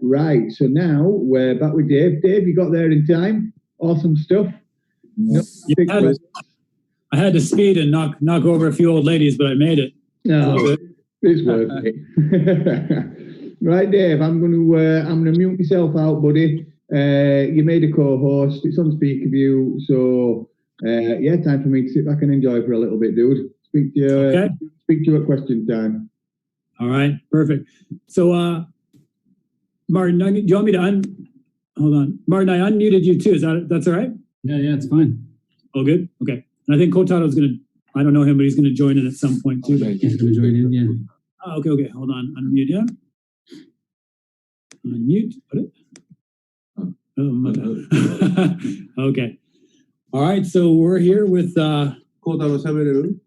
Right, so now we're back with Dave. Dave, you got there in time. Awesome stuff. No, I had to speed and knock over a few old ladies, but I made it. No, it's worth it. Right, Dave, I'm gonna mute myself out, buddy. You made a co-host. It's on speaker view, so yeah, time for me to sit back and enjoy for a little bit, dude. Speak to you. Okay. Speak to you at question time. All right, perfect. So, Martin, do you want me to hold on, Martin? I unmuted you too. That's all right? Yeah, it's fine. Oh, good. Okay. And I think Kotaro's gonna. I don't know him, but he's gonna join in at some point too. He's gonna join in, yeah. Oh, okay. Hold on. Unmute him. Unmute. Put it. Oh, my bad. Okay. All right. So we're here with. Kotaro 喋れる？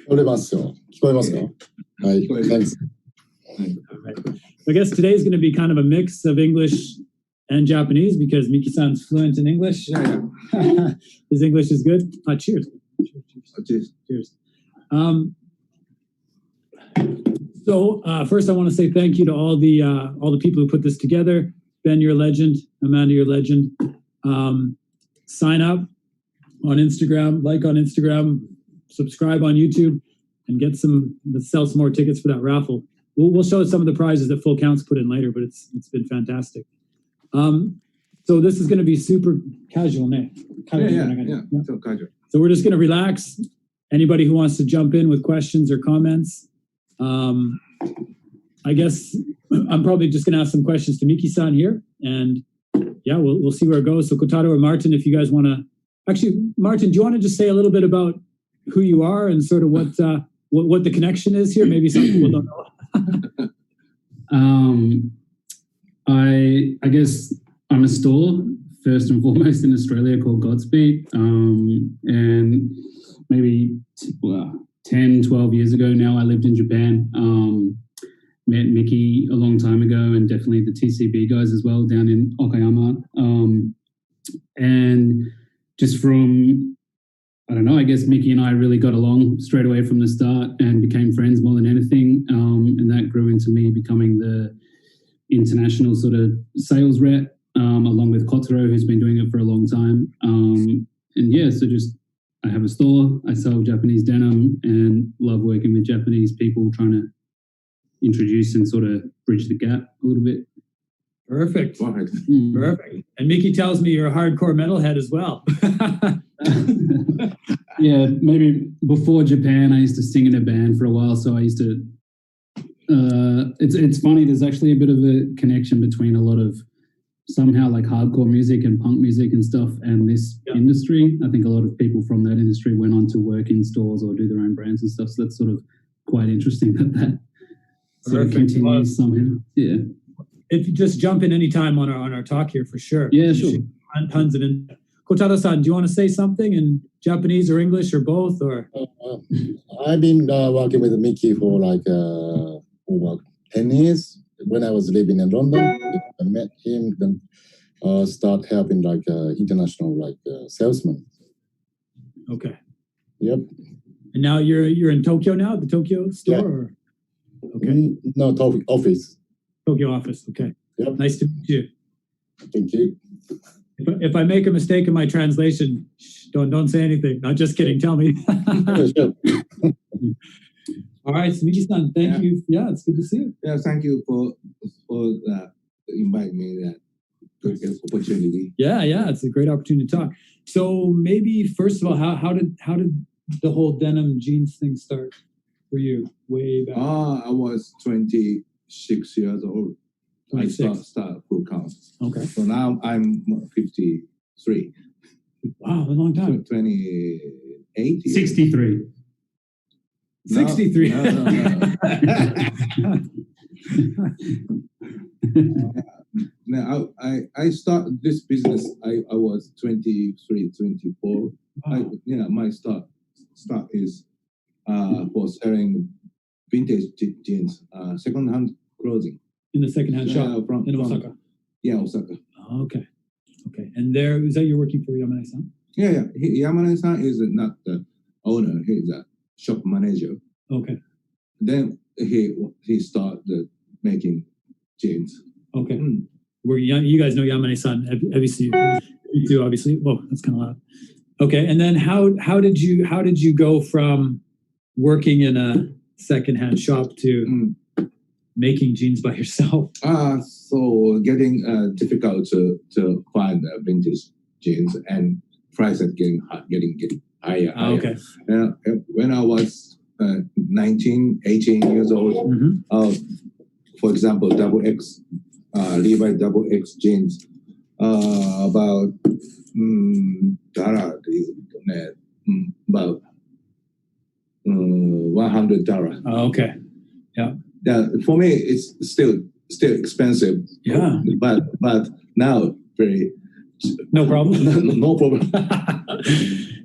聞こえますよ。聞こえますか？はい。Thanks. I guess today's going to be kind of a mix of English and Japanese because Miki-san's fluent in English. Yeah. His English is good. Cheers. Cheers. So first, I want to say thank you to all the people who put this together. Ben, you're a legend. Amanda, you're a legend. Sign up on Instagram, like on Instagram, subscribe on YouTube, and let's sell some more tickets for that raffle. We'll show some of the prizes that Full Counts put in later, but it's been fantastic. So this is going to be super casual, Yeah. So casual. So we're just going to relax. Anybody who wants to jump in with questions or comments, I guess I'm probably just going to ask some questions to Miki-san here, and yeah, we'll see where it goes. So Kotaro or Martin, if you guys want to, actually, Martin, do you want to just say a little bit about who you are and sort of what the connection is here? Maybe some people don't know. I guess I'm a store first and foremost in Australia called Godspeed, and maybe 10, 12 years ago now I lived in Japan. Met Miki a long time ago, and definitely the TCB guys as well down in Okayama. And just from, I don't know, I guess Miki and I really got along straight away from the start and became friends more than anything. And that grew into me becoming the international sort of sales rep, along with Kotaro, who's been doing it for a long time. And yeah, so just I have a store, I sell Japanese denim and love working with Japanese people, trying to introduce and sort of bridge the gap a little bit. Perfect. Perfect. And Miki tells me you're a hardcore metalhead as well. Yeah, maybe before Japan, I used to sing in a band for a while. So I used to, it's funny, there's actually a bit of a connection between a lot of somehow like hardcore music and punk music and stuff and this industry. I think a lot of people from that industry went on to work in stores or do their own brands and stuff. So that's sort of quite interesting that sort of continues somehow. Yeah. If you just jump in anytime on our talk here, for sure. Yeah, sure. Tons of it. Kotaro-san, do you want to say something in Japanese or English or both? Or I've been working with Miki for like over 10 years. When I was living in London, I met him, then start helping like international like salesman. Okay. Yep. And now you're in Tokyo now, the Tokyo store? Yeah. Or? Okay. No, office. Tokyo office. Okay. Yep. Nice to meet you. Thank you. If I make a mistake in my translation, don't say anything. Not just kidding. Tell me. Sure. All right, so Miki-san, thank you. Yeah, it's good to see you. Yeah, thank you for inviting me that opportunity. Yeah, it's a great opportunity to talk. So maybe first of all, how did the whole denim jeans thing start for you way back? I was 26 years old. 26. I start Full Count. Okay. So now I'm 53. Wow, a long time. 28. 63. 63. No. I started this business. I was 23, 24. Wow. My start is for selling vintage jeans, second-hand clothing. In the second-hand shop in Osaka. Osaka. Oh, okay. And there, is that you're working for Yamane-san? Yeah. Yamane-san is not the owner. He's a shop manager. Okay. Then he started making jeans. Okay. Mm. You guys know Yamane-san. Have you seen? You do, obviously. Whoa, that's kind of loud. Okay, and then how did you go from working in a secondhand shop to making jeans by yourself? So getting difficult to find vintage jeans, and prices getting higher. Okay. When I was 19, 18 years old, for example, double X, Levi double X jeans, about about $100. Okay. Yeah. For me, it's still expensive. Yeah. But now very no problem. no problem.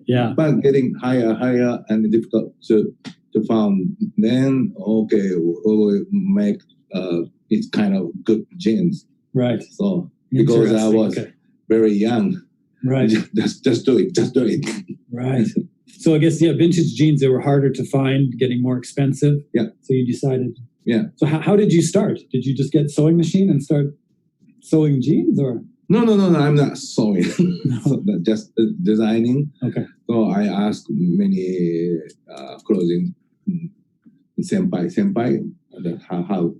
Yeah. But getting higher and difficult to find. Then okay, we'll make it's kind of good jeans. Right. So because I was very young. Right. Just do it. Right. So I guess vintage jeans, they were harder to find, getting more expensive. Yeah. So you decided. Yeah. So how did you start? Did you just get a sewing machine and start sewing jeans, or? No. I'm not sewing. Just designing. Okay. So I asked many clothing senpai. How.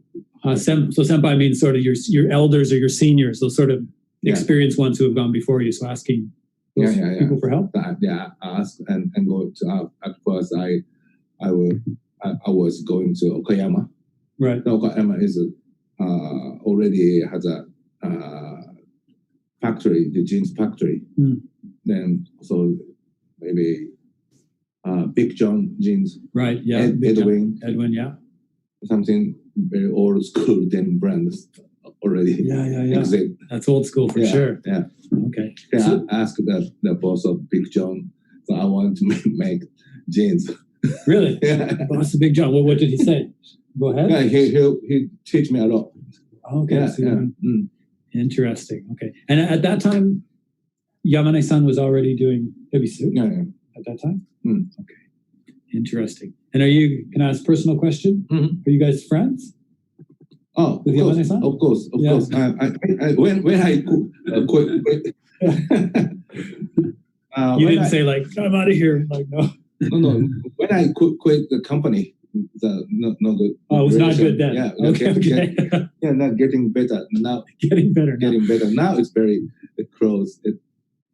So senpai means sort of your elders or your seniors, those sort of experienced ones who have gone before you. So asking those people for help. Ask and go to. At first, I was going to Okayama. Right. Okayama is already has a factory, the jeans factory. Then so maybe Big John jeans. Right. Yeah. Edwin. Yeah. Something very old school denim brands already. Yeah. Exist. That's old school for sure. Yeah. Okay. So, I asked the boss of Big John. So I want to make jeans. Really? Boss of Big John. What did he say? Go ahead. Yeah, he teach me a lot. Okay. Interesting. Okay. And at that time, Yamane-san was already doing Ebisu? Yeah. At that time? Okay. Interesting. And can I ask a personal question? Are you guys friends? Oh, with Yamane-san? Of course. When I quit. You didn't say like, I'm out of here. Like, no. No. When I quit the company, no good. Oh, it was not good then. Yeah. Okay. Not getting better now. Getting better. Now it's very close. It's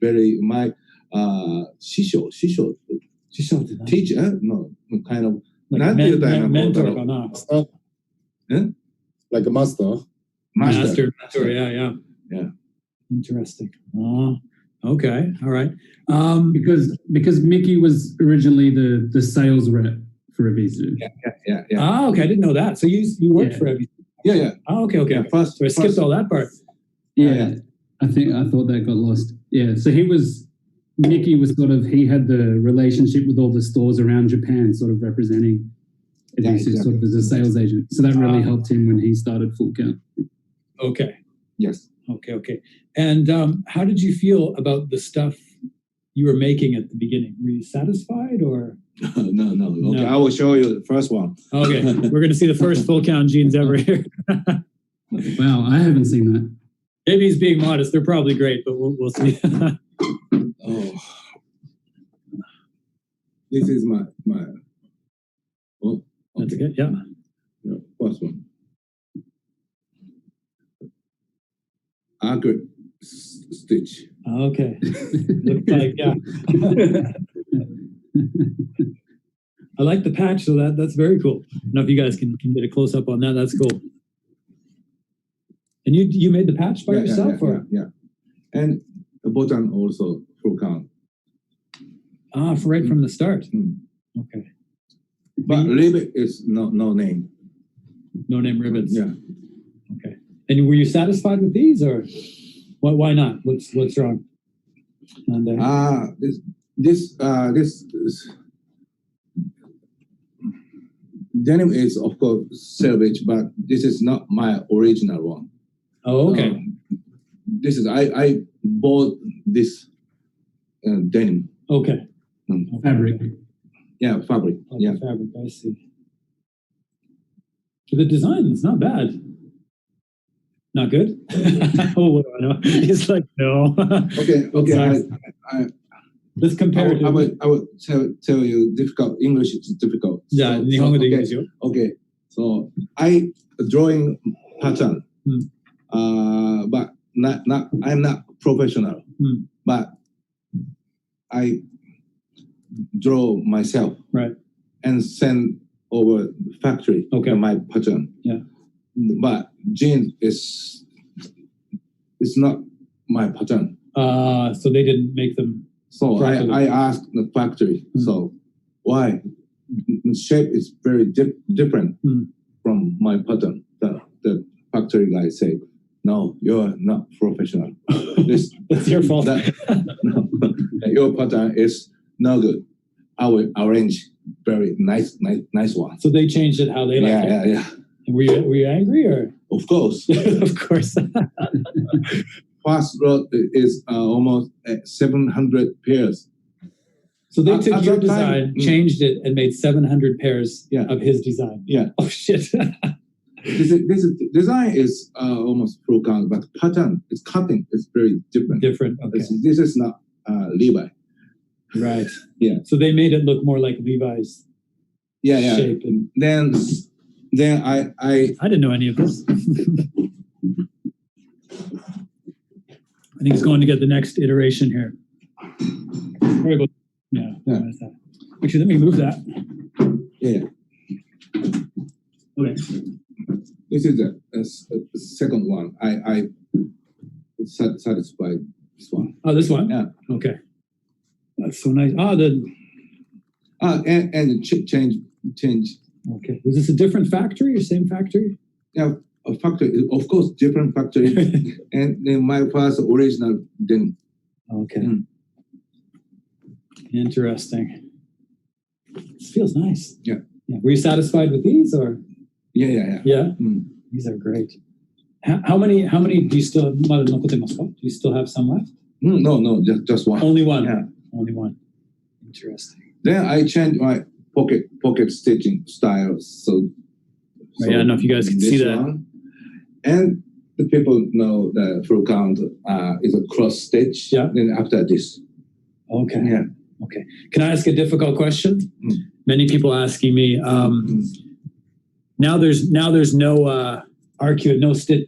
very my shisho teacher. No, kind of like mentor. Like a master. Master. Yeah. Interesting. Okay. All right. Because Miki was originally the sales rep for Ebisu. Yeah. Okay. I didn't know that. So you worked for Ebisu. Yeah. Oh, okay. Yeah, So I skipped all that part. Yeah. I thought that got lost. Yeah. So Miki was he had the relationship with all the stores around Japan, sort of representing Ebisu sort of as a sales agent. So that really helped him when he started Full Count. Okay. Yes. Okay. And how did you feel about the stuff you were making at the beginning? Were you satisfied or? No. Okay, I will show you the first one. Okay, we're going to see the first Full Count jeans ever here. Wow, I haven't seen that. Maybe he's being modest. They're probably great, but we'll see. This is my. Oh, That's good. Yeah. First one. Accurate stitch. Okay. Looks like I like the patch, so that's very cool. I don't know if you guys can get a close up on that. That's cool. And you made the patch by yourself, or? Yeah. And the button also Full Count. Right from the start. Okay. But ribbon is no name. No name ribbons. Yeah. Okay. And were you satisfied with these, or why not? What's wrong? This denim is of course salvage, but this is not my original one. Oh, okay. This is I bought this denim. Okay. Fabric. Yeah, fabric. Yeah, fabric. I see. So the design is not bad. Not good? Oh, what do I know? He's like, no. Okay. Let's compare I would tell you difficult. English is difficult. じゃあ、日本語でいいですよ。 Okay. So I drawing pattern. But I'm not professional. But I draw myself. Right. And send over factory. Okay. My pattern. Yeah. But jeans is not my pattern. So they didn't make them. So I asked the factory. So why? The shape is very different from my pattern. The factory guy said, "No, you're not professional. That's your fault." No, your pattern is no good. I will arrange very nice one." So they changed it how they like it. Yeah. Were you angry or? Of course. Of course. First lot is almost 700 pairs. So they took your that design, time, changed it, and made 700 pairs of his design. Yeah. Oh shit. This design is almost full count, but pattern is cutting is very different. Okay. This is not Levi. Right. Yeah. So they made it look more like Levi's. Yeah. Shape and then I didn't know any of this. I think he's going to get the next iteration here. Yeah. Actually, let me move that. Yeah. Okay. This is the second one. I satisfied this one. Oh, this one? Yeah. Okay. That's so nice. And change. Okay. Was this a different factory or same factory? Yeah, a factory, of course, different factory. And then my first original denim. Okay. Interesting. This feels nice. Yeah. Were you satisfied with these or? Yeah. Yeah. These are great. How many do you still have? Do you still have some left? No, just one. Only one. Yeah. Only one. Interesting. Then I changed my pocket stitching style. So I don't know if you guys can see that. One. And the people know the full count is a cross stitch. Yeah. Then after this. Okay. Yeah. Okay. Can I ask a difficult question? Many people asking me. Now there's no arcuate,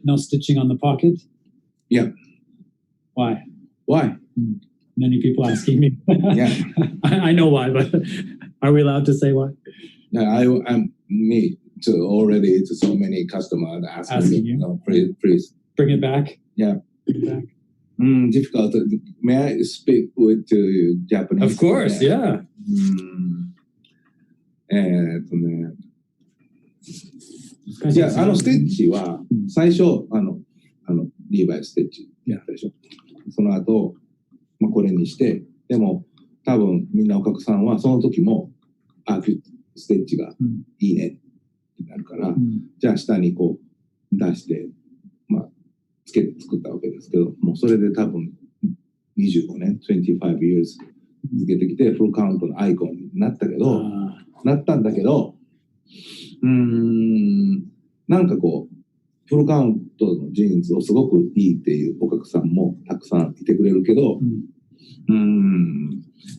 no stitching on the pocket. Yeah. Why? Many people asking me. Yeah. I know why, but are we allowed to say why? Yeah, I'm me too. Already, it's so many customers asking me. You? No, please Bring it back. Yeah. Bring it back. Difficult. May I speak with Japanese? Of course, yeah. いや、ステッチは、最初、リーバイステッチやったでしょ。その後、これにして、でも、多分、みんなお客さんは、その時も、ステッチがいいねってなるから、じゃあ下にこう、出して、つけて作ったわけですけど、もうそれで多分、25年、25 years 続けてきて、フルカウントのアイコンになったんだけど、なんかこう、フルカウントのジーンズをすごくいいっていうお客さんもたくさんいてくれるけど、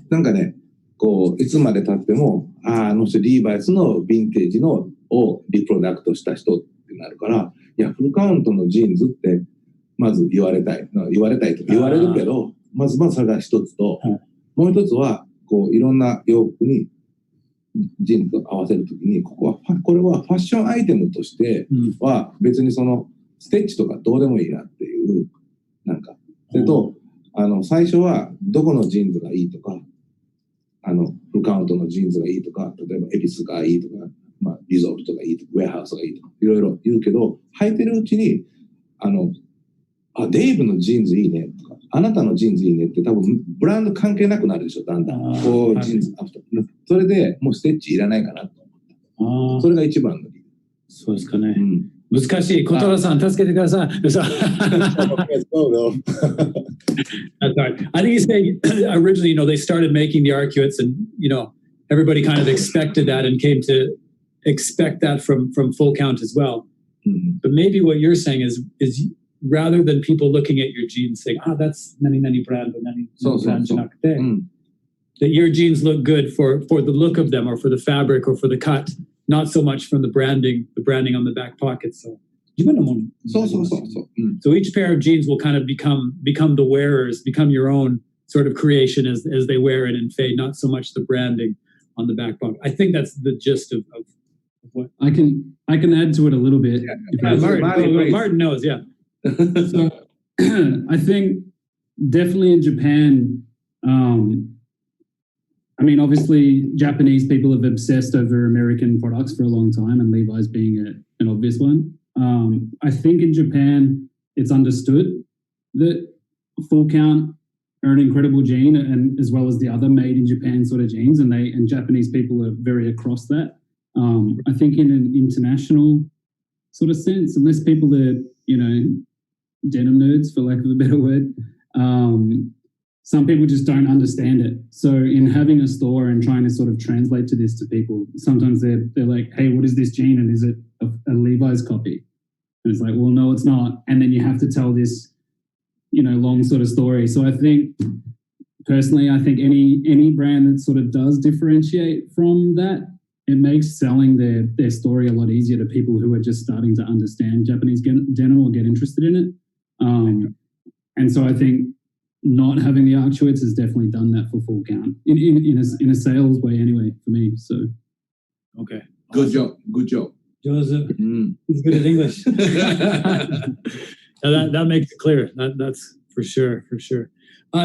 なんかね、こう、いつまで経っても、あの人リーバイスのヴィンテージのをリプロダクトした人ってなるから、いや、フルカウントのジーンズって、まず言われたいと言われるけど、まずそれが一つと、もう一つは、こう、いろんな洋服に、ジーンズと合わせるときに、これはファッションアイテムとしては別にそのステッチとかどうでもいいなっていう、なんか。それと、最初はどこのジーンズがいいとか、フルカウントのジーンズがいいとか、例えばエピスがいいとか、リゾルトがいいとか、ウェアハウスがいいとか、いろいろ言うけど、履いてるうちに、デイブのジーンズいいねとか、あなたのジーンズいいねって多分ブランド関係なくなるでしょ、だんだん。こう、ジーンズ、それでもうステッチいらないかなと思った。それが一番の理由。そうですかね。難しい。小太郎さん、助けてください。That's all right. I think he's saying originally, they started making the arcuates and, everybody kind of expected that and came to expect that from full count as well. Mhm. But maybe what you're saying is rather than people looking at your jeans saying, that's nani brand, nani brand じゃなくて、that your jeans look good for the look of them or for the fabric or for the cut, not so much from the branding on the back pocket. So, 自分のもの。そう。So each pair of jeans will kind of become the wearers, become your own sort of creation as they wear it and fade, not so much the branding on the back pocket. I think that's the gist of what I can add to it a little bit. Martin knows, yeah. So I think definitely in Japan, I mean, obviously Japanese people have obsessed over American products for a long time, and Levi's being an obvious one. I think in Japan, it's understood that full count are an incredible jean, and as well as the other made in Japan sort of jeans, and Japanese people are very across that. I think in an international sort of sense, unless people are, denim nerds, for lack of a better word, some people just don't understand it. So in having a store and trying to sort of translate to this to people, sometimes they're like, hey, what is this jean? And is it a Levi's copy? And it's like, well, no, it's not. And then you have to tell this, long sort of story. So I think, personally, any brand that sort of does differentiate from that, it makes selling their story a lot easier to people who are just starting to understand Japanese denim or get interested in it. And so I think not having the actuates has definitely done that for full count in a sales way anyway for me. So okay, good job. Joseph, he's good at English. That makes it clear. That's for sure.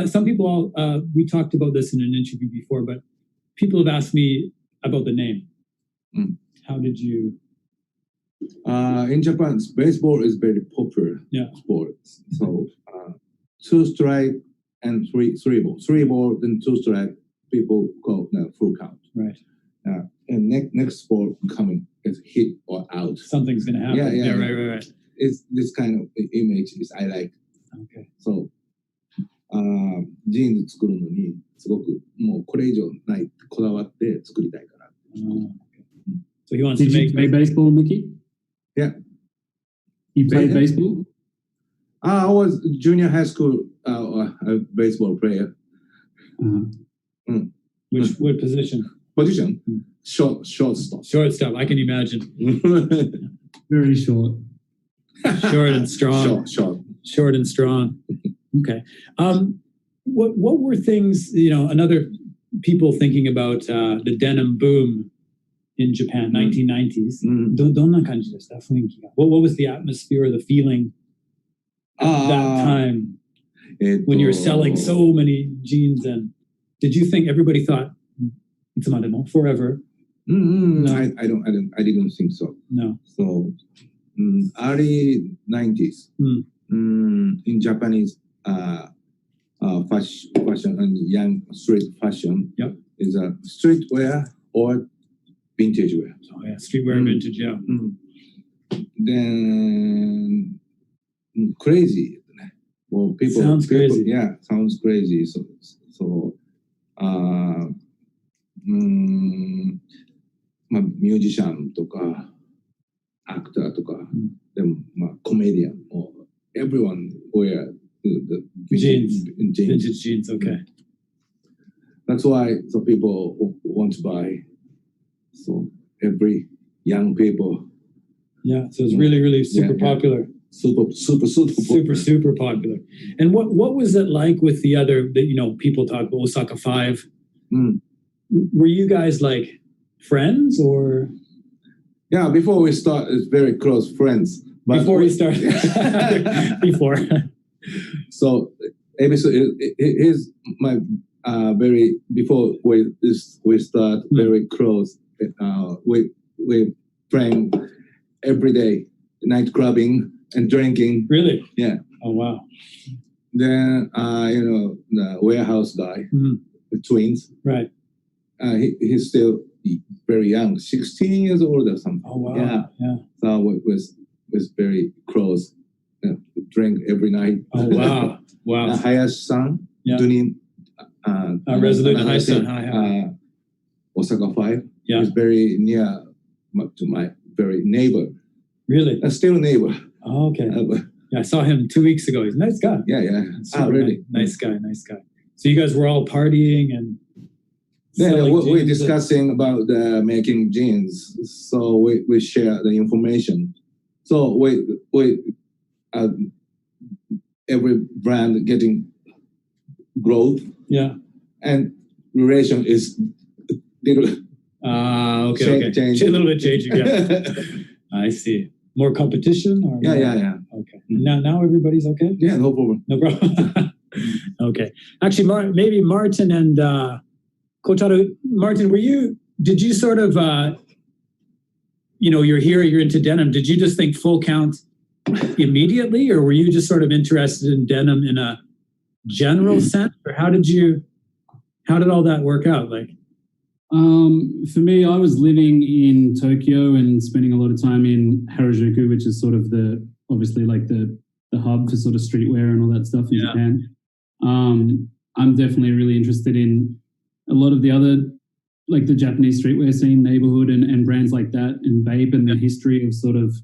Some people, we talked about this in an interview before, but people have asked me about the name. How did you? In Japan, baseball is very popular sport. So 2 strike and 3 ball. 3 ball and 2 strike, people call full count. Right. And next sport coming is hit or out. Something's going to happen. Yeah. Right. It's this kind of image is I like. Okay. So ジーンズ作るのにすごくもうこれ以上ないこだわって作りたいから。So he wants Did to you play baseball, Miki? Yeah. You played baseball? I was junior high school a baseball player. What position? Position? Shortstop. Shortstop. I can imagine. Very short. Short and strong. Short and strong. Okay. What were things, another people thinking about the denim boom in Japan, 1990s? どんな感じでした？雰囲気が。What was the atmosphere or the feeling at that time when you were selling so many jeans? And did you think everybody thought いつまでも forever? No. I didn't think so. No. So early 90s in Japanese fashion and young street fashion is a streetwear or vintage wear. Oh yeah, streetwear vintage, yeah. Then crazy. Well, people sounds crazy. Yeah, sounds crazy. So ミュージシャンとかアクターとか、でもコメディアンも everyone wear the vintage jeans. Okay. That's why some people want to buy. So every young people. Yeah, so it's really super popular. Super popular. And what was it like with the other? People talk about Osaka 5. Were you guys like friends or? Yeah, before we start, it's very close friends. But before we start, before. So, here's my very before we start very close. We playing every day, night clubbing and drinking. Really? Yeah. Oh wow. Then the warehouse guy, the twins. Right. He's still very young, 16 years old or something. Oh wow. Yeah. So we was very close. Drink every night. Oh wow. Wow. Hayashi-san, Denim, Resolute Hayashi-san, Osaka 5. Yeah. Is very near to my very neighbor. Really? Still neighbor. Oh, okay. Yeah, I saw him 2 weeks ago. He's a nice guy. Yeah. Super Really? Nice guy. So you guys were all partying and we're discussing about making jeans. So we share the information. So we every brand getting growth. Yeah. And relation is little. Okay. Changing. A little bit changing. Yeah. I see. More competition? Or Yeah. Okay. Now everybody's okay? Yeah, no problem. No problem. Okay. Actually, maybe Martin and Kotaro. Martin, did you sort of, you're here, you're into denim. Did you just think full count immediately, or were you just sort of interested in denim in a general sense? Or how did all that work out? Like, for me, I was living in Tokyo and spending a lot of time in Harajuku, which is sort of obviously like the hub for sort of streetwear and all that stuff in Japan. I'm definitely really interested in a lot of the other, like the Japanese streetwear scene, neighborhood and brands like that, and Vape and the history of sort of,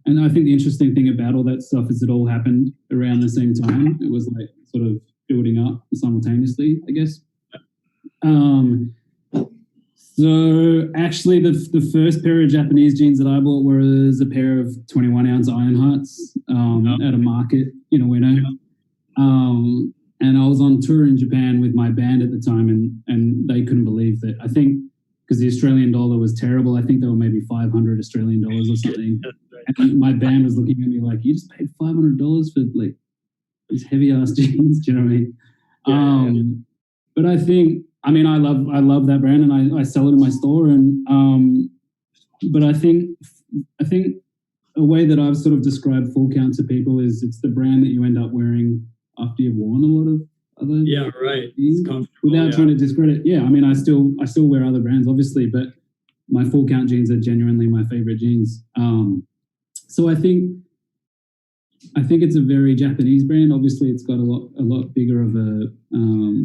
and I think the interesting thing about all that stuff is it all happened around the same time. It was like sort of building up simultaneously, I guess. So actually the first pair of Japanese jeans that I bought was a pair of 21-ounce Ironhearts at a market in Ueno. And I was on tour in Japan with my band at the time, and they couldn't believe that. I think because the Australian dollar was terrible, I think they were maybe 500 Australian dollars or something. And my band was looking at me like, you just paid $500 for like these heavy-ass jeans, do you know what I mean? But I think, I love that brand, and I sell it in my store. And but I think a way that I've sort of described Full Count to people is it's the brand that you end up wearing after you've worn a lot of other right. things, it's comfortable, without trying to discredit. I still wear other brands, obviously, but my Full Count jeans are genuinely my favorite jeans. So I think it's a very Japanese brand. Obviously, it's got a lot bigger of a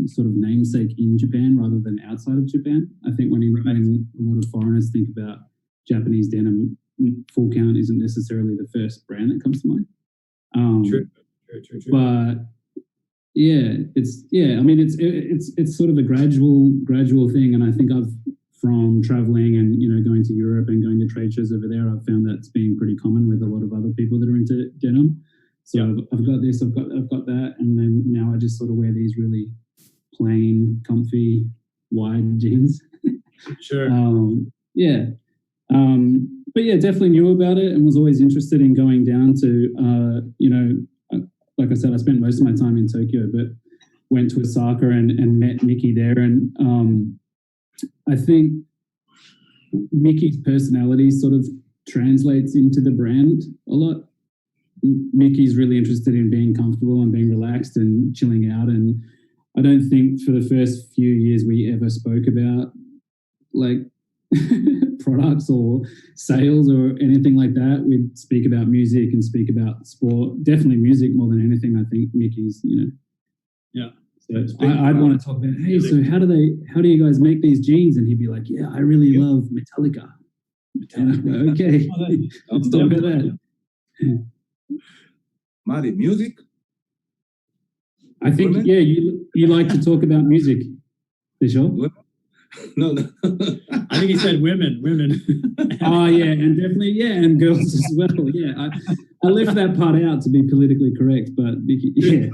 sort of namesake in Japan rather than outside of Japan. I think when a lot of foreigners think about Japanese denim, Full Count isn't necessarily the first brand that comes to mind. True. But it's sort of a gradual thing, and I think from traveling and going to Europe and going to trade shows over there, I've found that's being pretty common with a lot of other people that are into denim. So I've got this, I've got that, and then now I just sort of wear these really plain, comfy, wide jeans. Sure. But definitely knew about it and was always interested in going down to, like I said, I spent most of my time in Tokyo, but went to Osaka and met Miki there. And I think Miki's personality sort of translates into the brand a lot. Miki's really interested in being comfortable and being relaxed and chilling out. And I don't think for the first few years we ever spoke about like products or sales or anything like that. We'd speak about music and speak about sport. Definitely music more than anything. I think Miki's, Yeah. So I'd want to talk about, hey, so how do you guys make these jeans? And he'd be like, yeah, I really love Metallica. And okay, let's talk about that. Mari, music? I think, Women? you like to talk about music. Sure? No. I think he said women. Oh, yeah, and definitely, and girls as well. Yeah, I left that part out to be politically correct, but yeah.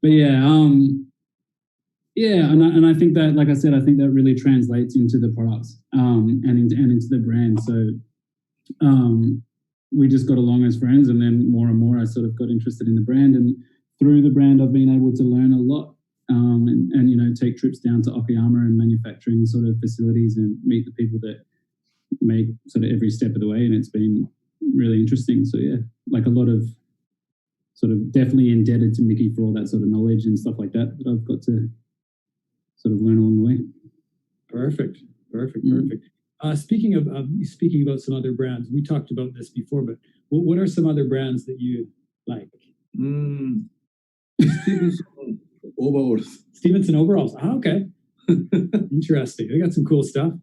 But and I think that, like I said, I think that really translates into the products and into the brand. So we just got along as friends, and then more and more I sort of got interested in the brand, and through the brand I've been able to learn a lot and take trips down to Okayama and manufacturing sort of facilities and meet the people that make sort of every step of the way, and it's been really interesting. So like a lot of sort of definitely indebted to Miki for all that sort of knowledge and stuff like that I've got to sort of learn along the way. Perfect. Speaking about some other brands, we talked about this before, but what are some other brands that you like? Stevenson overalls. Oh, okay. Interesting. They got some cool stuff.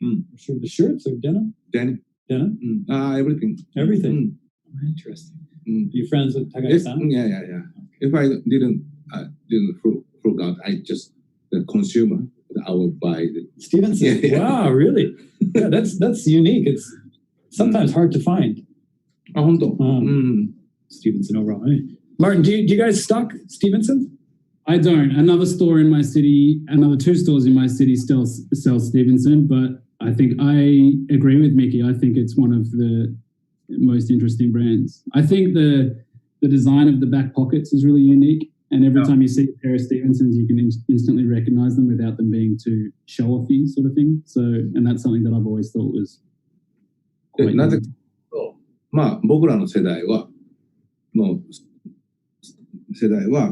I'm sure the shirts are denim. Denim. Denim? Everything. Everything. Interesting. Are you friends with Takagi-san? Yeah. If I didn't frugal out, I just the consumer. I would buy it. Stevenson. Yeah. Wow, really? Yeah, that's unique. It's sometimes hard to find. Stevenson overall. Hey. Martin, do you guys stock Stevenson? I don't. Another store in my city, another 2 stores in my city still sell Stevenson, but I think I agree with Miki. I think it's one of the most interesting brands. I think the design of the back pockets is really unique, and every time you see a pair of Stevensons, you can instantly recognize them without them being too show-offy sort of thing. So, and that's something that I've always thought was quite なぜかと、僕らの世代は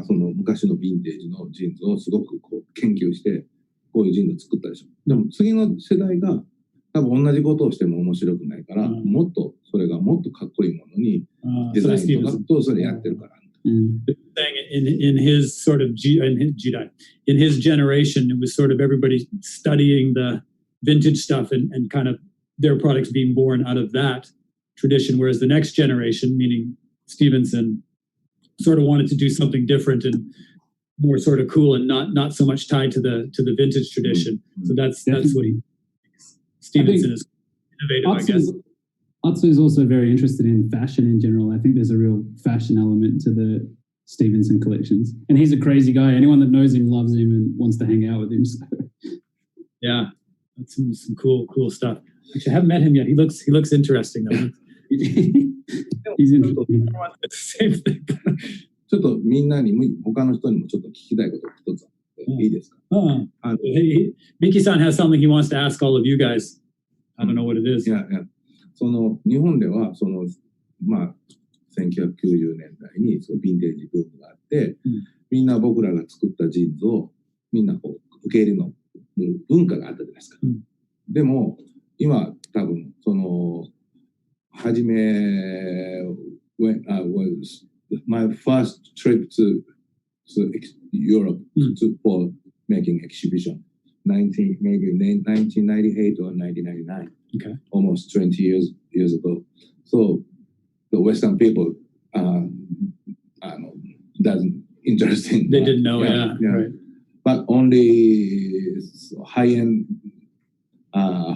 その昔のヴィンテージのジーンズをすごくこう研究してこういうジーンズを作ったでしょ。でも次の世代が多分同じことをしても面白くないから、もっとそれがもっとかっこいいものにデザインとかとそれやってるから。In his sort of in his generation, it was sort of everybody studying the vintage stuff and kind of their products being born out of that tradition, whereas the next generation, meaning Stevenson, sort of wanted to do something different and more sort of cool and not so much tied to the vintage tradition. So that's what Stevenson is innovative, I guess. Atsu is also very interested in fashion in general. I think there's a real fashion element to the Stevenson collections. And he's a crazy guy. Anyone that knows him loves him and wants to hang out with him. So. Yeah, that's some cool stuff. Actually, I haven't met him yet. He looks interesting though. He's interesting. Same thing. ちょっとみんなに他の人にもちょっと聞きたいこと一つあっていいですか？Miki-san has something he wants to ask all of you guys. I don't know what it is. いやその日本ではその1990年代にそのヴィンテージブームがあって、みんな僕らが作ったジーンズをみんなこう受け入れるの文化があったじゃないですか。でも今多分その初め when I was my first trip to Europe for making exhibition, maybe 1998 or 1999, almost 20 years ago. So the Western people doesn't interesting. They didn't know, yeah. Right. But only high-end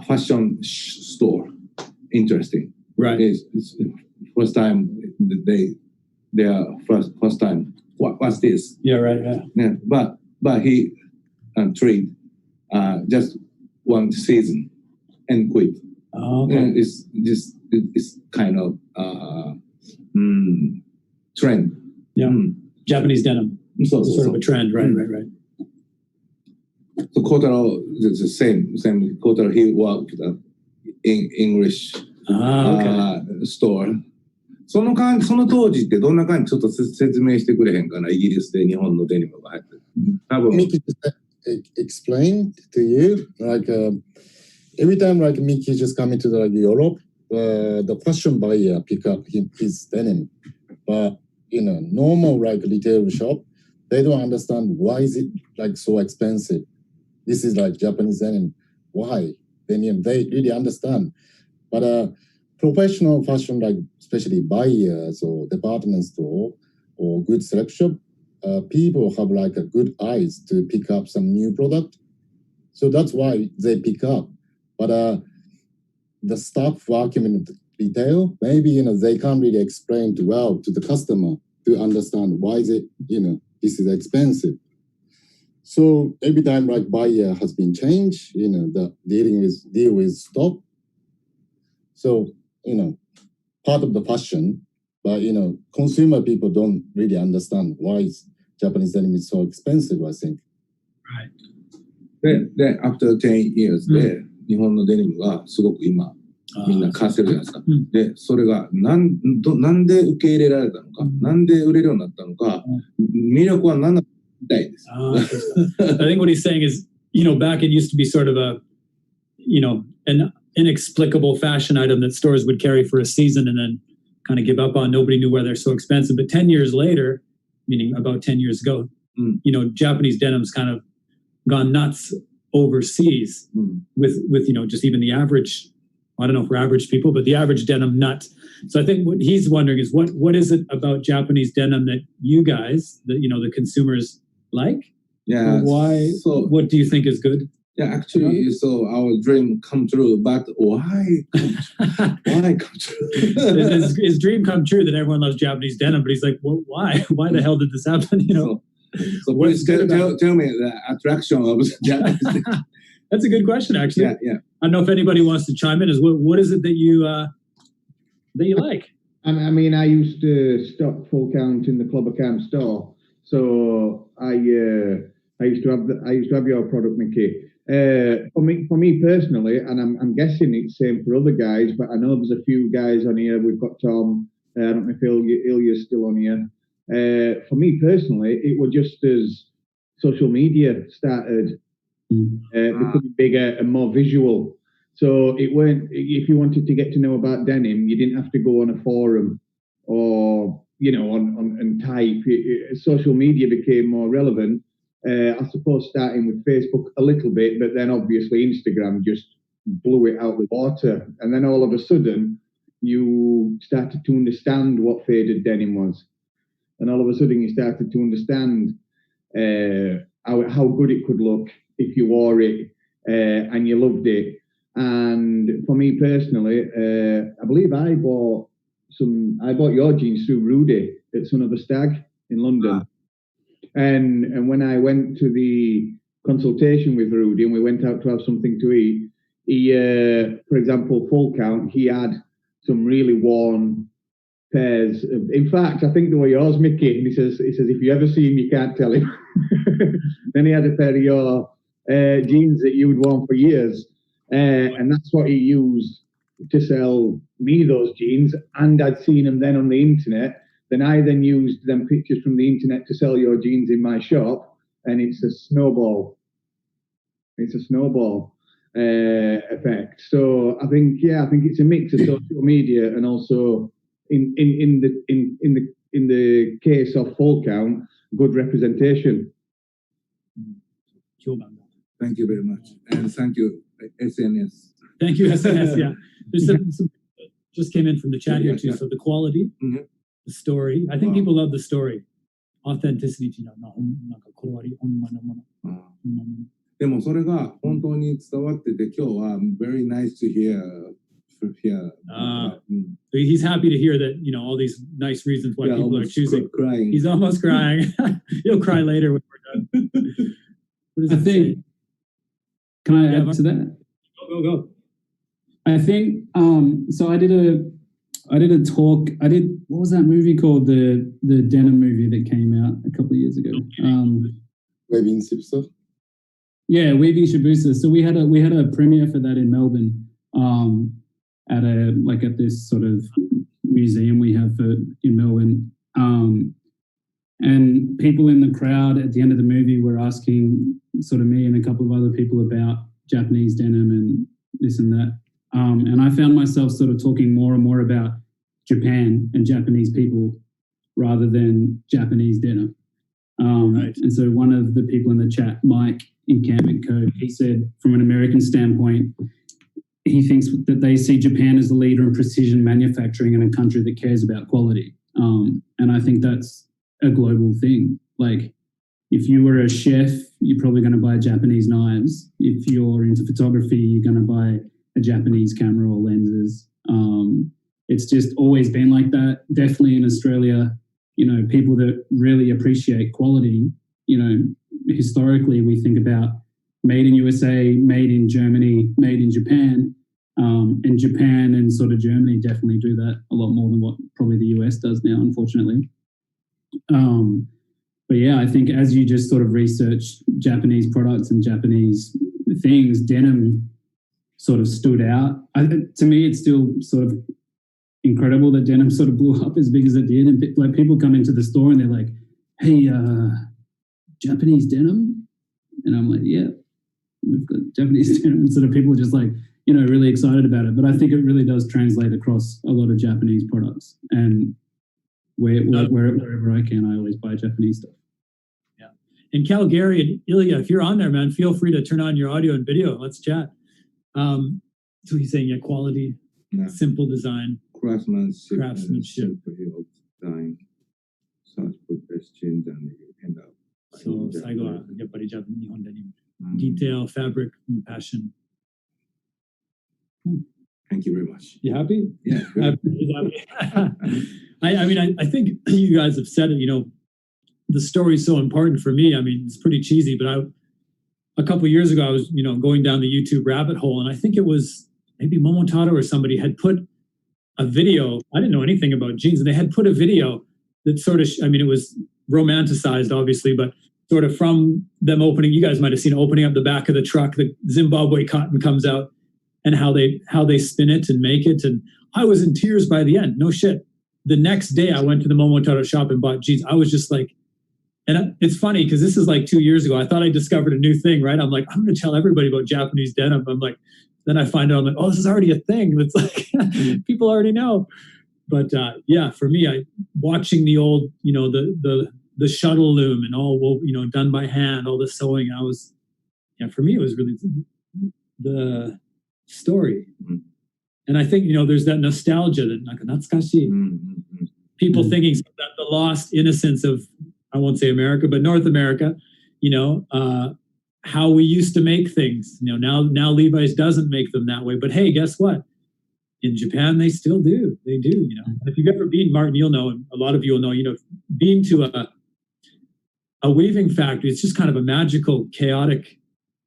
fashion store interesting. Right. It's first time their first time. What's this? Yeah, right. Yeah. But he trade just one season and quit. Oh, okay. And it's kind of trend. Yeah. Japanese denim. So sort of a trend, right. So Kotaro is the same. Kotaro, he worked in English store. その当時ってどんな感じちょっと説明してくれへんかなイギリスで日本のデニムが入ってる。多分。Miki explain to you like every time like Miki just come into Europe, the fashion buyer pick up his denim, but normal like retail shop, they don't understand why is it like so expensive. This is like Japanese denim. Why? Denim, they really understand, but professional fashion, like especially buyers or department store or good selection, people have like a good eyes to pick up some new product. So that's why they pick up. But the staff working in retail, maybe they can't really explain too well to the customer to understand why is it this is expensive. So every time like buyer has been changed, the deal with stock. So part of the fashion, but consumer people don't really understand why Japanese denim is so expensive, I think. Right.で after 10 years で、日本のデニムがすごく今みんな買ってるじゃないですか。で、それがなんで受け入れられたのか、なんで売れるようになったのか、魅力は何だみたいです。I think what he's saying is, back it used to be sort of a, an inexplicable fashion item that stores would carry for a season and then kind of give up on. Nobody knew why they're so expensive. But 10 years later, meaning about 10 years ago, Japanese denim's kind of gone nuts overseas with just even the average I don't know if we're average people, but the average denim nut. So I think what he's wondering is what is it about Japanese denim that you guys, the consumers like? Yeah. Why? So what do you think is good? yeah, actually, so our dream come true, but why? Why come true? his dream come true that everyone loves Japanese denim, but he's like, well, why? Why the hell did this happen? So please tell me the attraction of Japanese denim. That's a good question, actually. Yeah. I don't know if anybody wants to chime in. What is it that you like? I mean, I used to stock full count in the Club Account store, so I used to have your product, Miki. For me personally, and I'm guessing it's the same for other guys, but I know there's a few guys on here. We've got Tom. I don't know if Ilya's still on here. For me personally, it was just as social media started becoming bigger and more visual. So it weren't, if you wanted to get to know about denim, you didn't have to go on a forum or and type. Social media became more relevant. I suppose starting with Facebook a little bit, but then obviously Instagram just blew it out of the water. And then all of a sudden, you started to understand what faded denim was. And all of a sudden, you started to understand how good it could look if you wore it and you loved it. And for me personally, I believe I bought your jeans through Rudy at Son of a Stag in London. And when I went to the consultation with Rudy and we went out to have something to eat, he, for example, full count, he had some really worn pairs. In fact, I think they were yours, Mickey. And he says, if you ever see him, you can't tell him. Then he had a pair of your jeans that you'd worn for years. And that's what he used to sell me those jeans. And I'd seen them then on the internet. Then I used them pictures from the internet to sell your jeans in my shop. And it's a snowball. It's a snowball effect. So I think it's a mix of social media and also in the case of full count, good representation. Thank you very much, and thank you SNS. Thank you SNS. Yeah, there's some just came in from the chat here too. So the quality, the story. I think people love the story, authenticity. でもそれが本当に伝わってて、今日は very nice to hear. He's happy to hear that, all these nice reasons why people are choosing. Crying. He's almost crying. He'll cry later when we're done. What does I think, can I add to that? Go. I think, so I did a talk, what was that movie called? The Denim movie that came out a couple of years ago. Weaving Shibuya? Yeah, Weaving Shibuya. So we had a premiere for that in Melbourne. At this sort of museum we have in Melbourne, and people in the crowd at the end of the movie were asking sort of me and a couple of other people about Japanese denim and this and that, and I found myself sort of talking more and more about Japan and Japanese people rather than Japanese denim. Right. And so one of the people in the chat, Mike in Camp & Co, he said from an American standpoint, he thinks that they see Japan as the leader in precision manufacturing in a country that cares about quality. And I think that's a global thing. Like, if you were a chef, you're probably going to buy Japanese knives. If you're into photography, you're going to buy a Japanese camera or lenses. It's just always been like that. Definitely in Australia, people that really appreciate quality, historically we think about made in USA, made in Germany, made in Japan. And Japan and sort of Germany definitely do that a lot more than what probably the US does now, unfortunately. But yeah, I think as you just sort of research Japanese products and Japanese things, denim sort of stood out. To me, it's still sort of incredible that denim sort of blew up as big as it did. And like people come into the store and they're like, hey, Japanese denim? And I'm like, yeah. We've got Japanese denim, and sort of people are just like, really excited about it. But I think it really does translate across a lot of Japanese products. And wherever I can, I always buy Japanese stuff. Yeah. In Calgary, and Ilya, if you're on there, man, feel free to turn on your audio and video. Let's chat. So he's saying, yeah, quality, Yeah. simple design. Craftsmanship. Craftsmanship. And simplicity of design. Search for best jeans and you end up. So 最後はやっぱり日本デニム。Mm. Detail, fabric, and passion. Thank you very much. You happy? Yeah. I mean, I think you guys have said it, you know, the story is so important for me. I mean, it's pretty cheesy, but a couple of years ago, I was, you know, going down the YouTube rabbit hole, and I think it was maybe Momotaro or somebody had put a video. I didn't know anything about jeans, and they had put a video that sort of, I mean, it was romanticized, obviously, but sort of from them opening, you guys might have seen opening up the back of the truck, the Zimbabwe cotton comes out, and how they spin it and make it. And I was in tears by the end. No shit. The next day I went to the Momotaro shop and bought jeans. I was just like, and it's funny because this is like 2 years ago. I thought I discovered a new thing, right? I'm like, I'm going to tell everybody about Japanese denim. I'm like, then I find out, I'm like, oh, this is already a thing. It's like, people already know. But yeah, for me, watching the old, you know, the shuttle loom and all, you know, done by hand, all the sewing, for me, it was really the story. Mm-hmm. And I think, you know, there's that nostalgia that natsukashi. Mm-hmm. People thinking that the lost innocence of, I won't say America, but North America, you know, how we used to make things. You know, now Levi's doesn't make them that way. But hey, guess what? In Japan, they still do. They do, you know. If you've ever been, Martin, you'll know, and a lot of you will know, you know, being to a weaving factory, it's just kind of a magical, chaotic,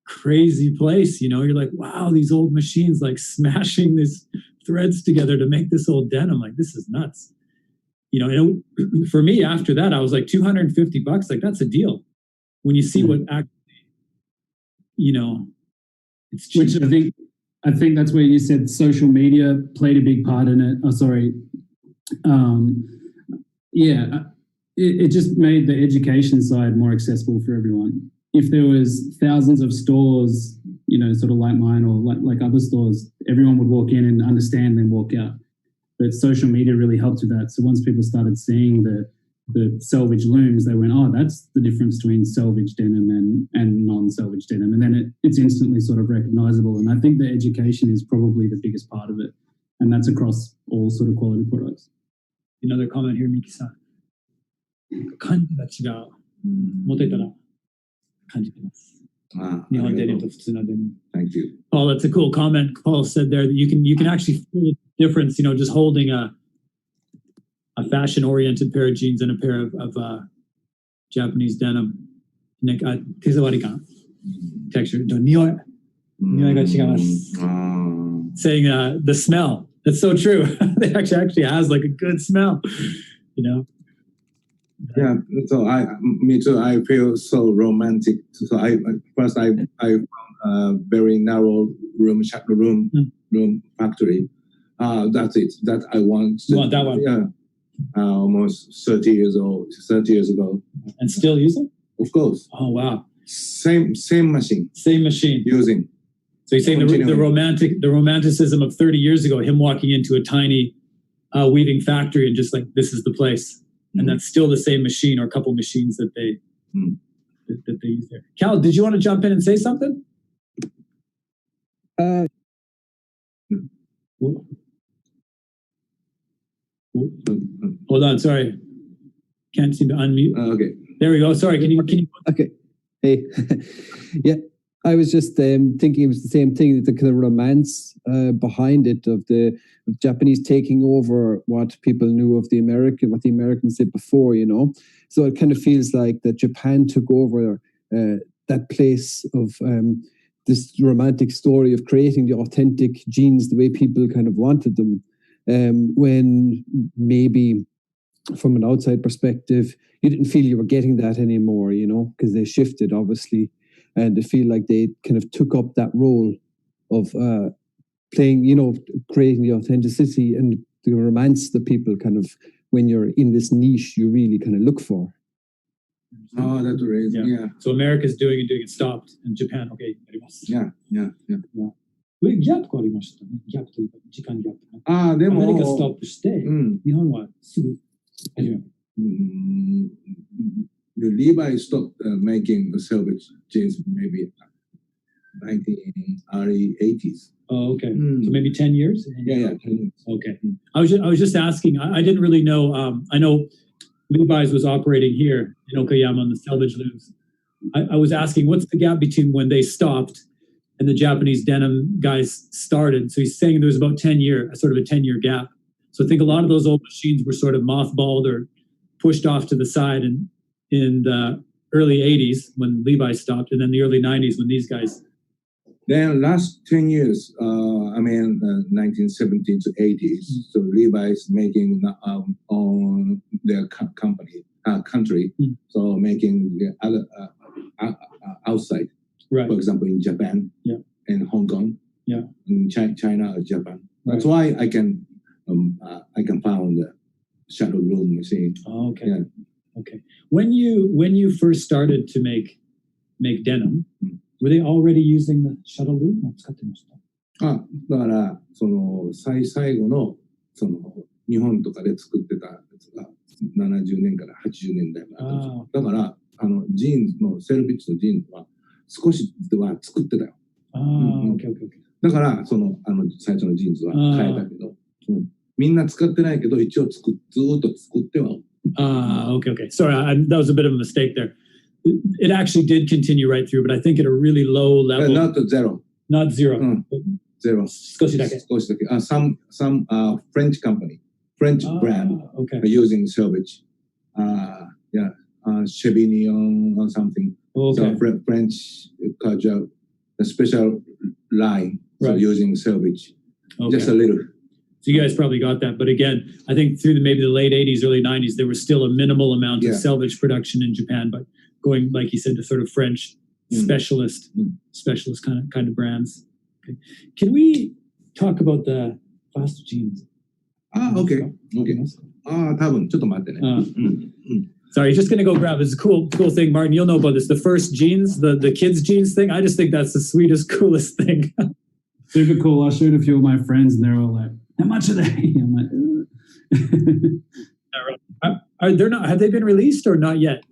crazy place, you know. You're like, wow, these old machines like smashing these threads together to make this old denim. Like, this is nuts. You know, and for me, after that, I was like, $250, like, that's a deal. When you see what actually, you know, it's cheap. Which I think that's where you said social media played a big part in it. Oh, sorry. It just made the education side more accessible for everyone. If there was thousands of stores, you know, sort of like mine or like other stores, everyone would walk in and understand, then walk out. But social media really helped with that. So once people started seeing the selvage looms, they went, oh, that's the difference between selvage denim and non-selvage denim. And then it's instantly sort of recognizable. And I think the education is probably the biggest part of it. And that's across all sort of quality products. Another comment here, Miki-san. 感じが違う。持ってたら感じてます。日本デニムと普通のデニム。Thank you. Paul, that's a cool comment. Paul said there that you can actually feel the difference, you know, just holding a fashion-oriented pair of jeans and a pair of Japanese denim. 手触り感 texture 匂いが違います。Saying the smell. That's so true. It actually has like a good smell, you know. Yeah, so me too. I feel so romantic. So I found a very narrow room factory. That's it. That I want. You want that one? Yeah. Almost 30 years ago. And still using? Of course. Oh wow. Same machine. Same machine. Using. So you're saying the romanticism of 30 years ago, him walking into a tiny weaving factory and just like, this is the place. And that's still the same machine or a couple machines that they that they use there. Cal, did you want to jump in and say something? Hold on, sorry. Can't seem to unmute. Okay. There we go. Sorry, can you Okay. Hey. Yeah. I was just thinking it was the same thing, the kind of romance behind it of the Japanese taking over what people knew of what the Americans did before, you know. So it kind of feels like that Japan took over that place of this romantic story of creating the authentic jeans the way people kind of wanted them, when maybe from an outside perspective, you didn't feel you were getting that anymore, you know, because they shifted, obviously. And I feel like they kind of took up that role of playing, you know, creating the authenticity and the romance that people kind of, when you're in this niche, you really kind of look for. Oh, that's right. Yeah. So America's doing it stopped. And Japan, okay. Yeah. ギャップありましたね。ギャップというか、時間ギャップ。でも、アメリカストップして、日本はすぐ始める。The Levi stopped making the selvage jeans maybe early 80s. Oh, okay. So maybe 10 years? Yeah. Okay. I was just asking. I didn't really know. I know Levi's was operating here in Okayama on the selvage looms. I was asking, what's the gap between when they stopped and the Japanese denim guys started? So he's saying there was about 10 year gap. So I think a lot of those old machines were sort of mothballed or pushed off to the side in the early 80s when Levi's stopped, and then the early 90s when these guys. Then last 10 years, 1970s to 80s, so Levi's making on their country, so making the other outside, Right. for example, in Japan, and Hong Kong, in China or Japan. Right. That's why I can found the shadow room machine. Oh, okay. Yeah. Okay. When you first started to make denim, were they already using the shuttle loom? 使ってました。だからその最後のその日本とかで作ってたやつが70年から80年代まであったんですよ。だからジーンズのセルビッチのジーンズは少しは作ってたよ。Okay. だからその最初のジーンズは変えたけど、みんな使ってないけど一応ずーっと作っては。Okay. Sorry, that was a bit of a mistake there. It actually did continue right through, but I think at a really low level. Not zero. Not zero. Zero. 少しだけ。Some French company, French brand using selvage. Chevignon or something. Okay. So French culture, a special line using selvage. Okay. Just a little. So you guys probably got that. But again, I think through maybe the late 80s, early 90s, there was still a minimal amount of selvage production in Japan, but going, like you said, to sort of French specialist kind of brands. Okay. Can we talk about the plastic jeans? Okay. 多分ちょっと待ってね。Sorry, just gonna go grab this cool thing, Martin. You'll know about this. The first jeans, the kids' jeans thing. I just think that's the sweetest, coolest thing. Super cool. I showed a few of my friends, and they're all like, "How much are they?" I'm like, They're not. Have they been released or not yet?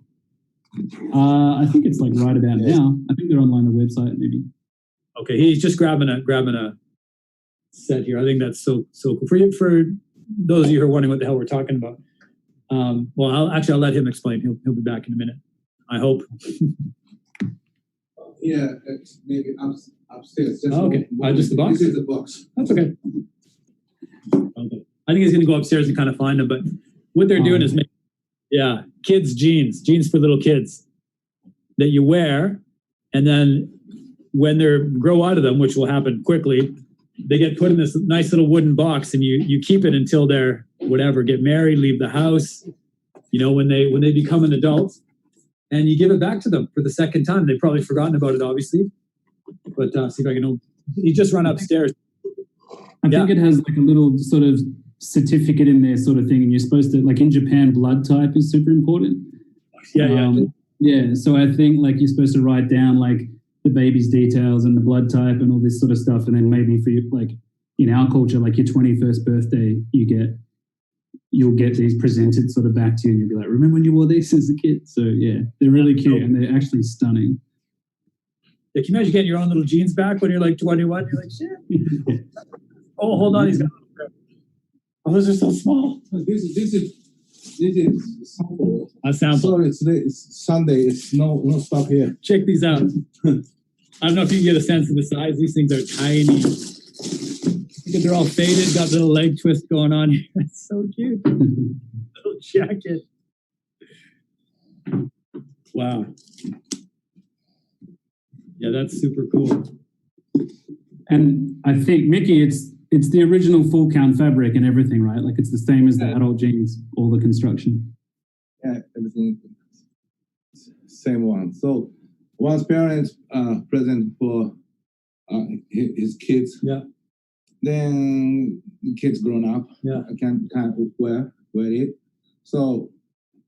I think it's like right about now. I think they're online on the website, maybe. Okay, he's just grabbing a set here. I think that's so cool for those of you who are wondering what the hell we're talking about. Well, I'll let him explain. He'll be back in a minute. I hope. Yeah, it's maybe upstairs. Okay. Just the box? This is the box. That's okay. I think he's going to go upstairs and kind of find them. But what they're doing is making, kids' jeans for little kids that you wear. And then when they grow out of them, which will happen quickly, they get put in this nice little wooden box, and you keep it until they're get married, leave the house, when they become an adult, and you give it back to them for the second time. They've probably forgotten about it, obviously, but see if I can. He just run upstairs. I think it has like a little sort of certificate in there sort of thing, and you're supposed to, like in Japan, blood type is super important. Yeah. So I think like you're supposed to write down like the baby's details and the blood type and all this sort of stuff, and then maybe for you, like in our culture, like your 21st birthday, you'll get these presented sort of back to you, and you'll be like, remember when you wore these as a kid? So yeah, they're really cute and they're actually stunning. Yeah, can you imagine getting your own little jeans back when you're like 21? You're like, shit. Oh, hold on, he's got. Oh, those are so small. This is sample. A sample. Sorry, it's Sunday. It's no stuff here. Check these out. I don't know if you can get a sense of the size. These things are tiny. Look at, they're all faded. Got little leg twist going on here. It's so cute. Little jacket. Wow. Yeah, that's super cool. And I think, Miki, it's the original full count fabric and everything, right? Like it's the same as the adult jeans, all the construction. Yeah, everything same one. So once parents present for his kids, then the kids grown up, can't wear it. So